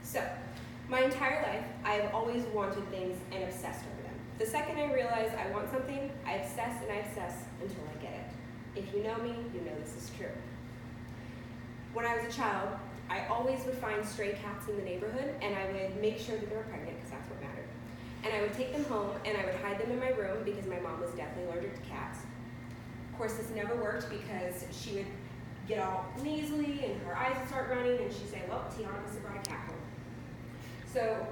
So, my entire life, I have always wanted things and obsessed over them. The second I realize I want something, I obsess and I obsess until I get it. If you know me, you know this is true. When I was a child, I always would find stray cats in the neighborhood, and I would make sure that they were pregnant, because that's what mattered. And I would take them home, and I would hide them in my room, because my mom was definitely allergic to cats. Of course, this never worked, because she would get all nasally, and her eyes would start running, and she'd say, well, Tiana must have brought a cat home. So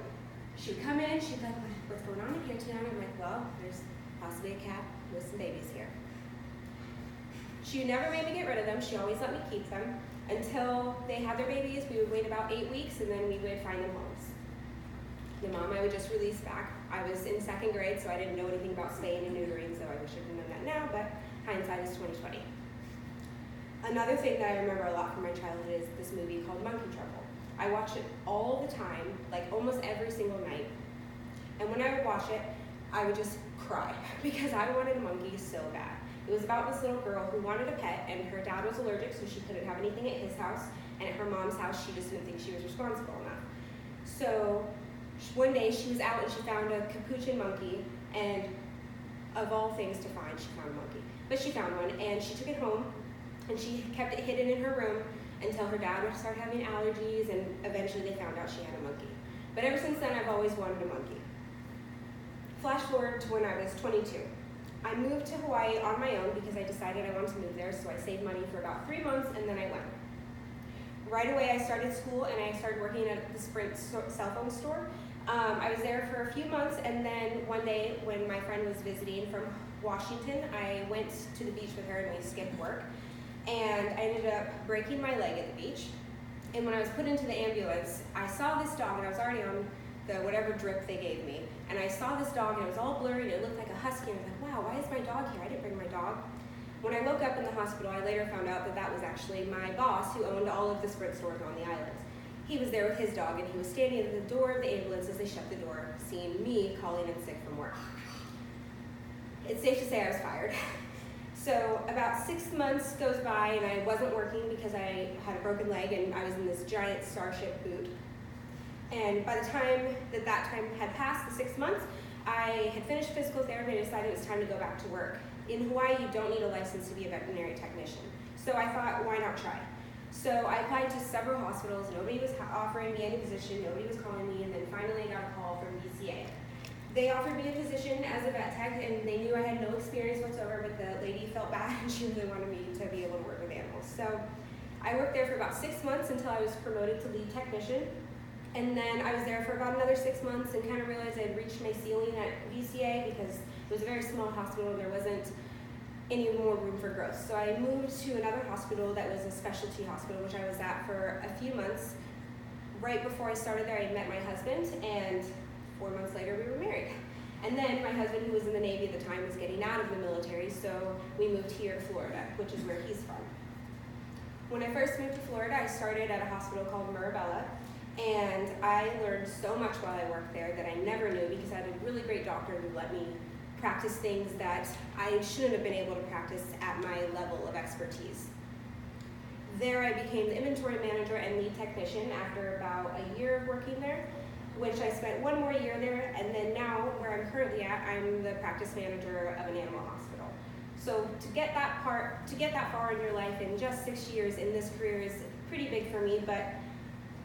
she would come in, she'd be like, what's going on in here, Tiana? I'm like, well, there's possibly a cat with some babies here. She never made me get rid of them. She always let me keep them. Until they had their babies, we would wait about 8 weeks, and then we would find them homes. The mom I would just release back. I was in 2nd grade, so I didn't know anything about spaying and neutering, so I wish I could have known that now, but hindsight is 20/20. Another thing that I remember a lot from my childhood is this movie called Monkey Trouble. I watched it all the time, like almost every single night. And when I would watch it, I would just cry because I wanted a monkey so bad. It was about this little girl who wanted a pet, and her dad was allergic, so she couldn't have anything at his house, and at her mom's house, she just didn't think she was responsible enough. So one day she was out and she found a capuchin monkey, and of all things to find, she found a monkey. But she found one, and she took it home, and she kept it hidden in her room until her dad would start having allergies, and eventually they found out she had a monkey. But ever since then, I've always wanted a monkey. Flash forward to when I was 22. I moved to Hawaii on my own because I decided I wanted to move there, so I saved money for about 3 months, and then I went. Right away, I started school, and I started working at the Sprint cell phone store. I was there for a few months, and then one day when my friend was visiting from Washington, I went to the beach with her, and we skipped work. And I ended up breaking my leg at the beach. And when I was put into the ambulance, I saw this dog, and I was already on the whatever drip they gave me. And I saw this dog, and it was all blurry, and it looked like a husky, and I was like, wow, why is my dog here? I didn't bring my dog. When I woke up in the hospital, I later found out that that was actually my boss who owned all of the Sprint stores on the island. He was there with his dog, and he was standing at the door of the ambulance as they shut the door, seeing me calling in sick from work. It's safe to say I was fired. So about 6 months goes by, and I wasn't working because I had a broken leg, and I was in this giant Starship boot. And by the time that time had passed, the 6 months, I had finished physical therapy and decided it was time to go back to work. In Hawaii, you don't need a license to be a veterinary technician. So I thought, why not try? So I applied to several hospitals. Nobody was offering me any position. Nobody was calling me. And then finally I got a call from VCA. They offered me a position as a vet tech, and they knew I had no experience whatsoever, but the lady felt bad, and she really wanted me to be able to work with animals. So I worked there for about 6 months until I was promoted to lead technician. And then I was there for about another 6 months and kind of realized I had reached my ceiling at VCA because it was a very small hospital and there wasn't any more room for growth. So I moved to another hospital that was a specialty hospital, which I was at for a few months. Right before I started there, I met my husband, and 4 months later we were married. And then my husband, who was in the Navy at the time, was getting out of the military, so we moved here to Florida, which is where he's from. When I first moved to Florida, I started at a hospital called Mirabella. And I learned so much while I worked there that I never knew because I had a really great doctor who let me practice things that I shouldn't have been able to practice at my level of expertise. There I became the inventory manager and lead technician after about a year of working there, which I spent 1 more year there, and then now where I'm currently at, I'm the practice manager of an animal hospital. So to get that far in your life in just 6 years in this career is pretty big for me, but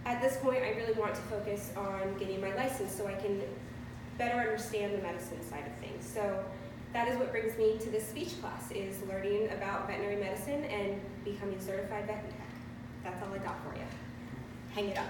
at this point, I really want to focus on getting my license so I can better understand the medicine side of things. So that is what brings me to this speech class, is learning about veterinary medicine and becoming certified vet tech. That's all I got for you. Hang it up.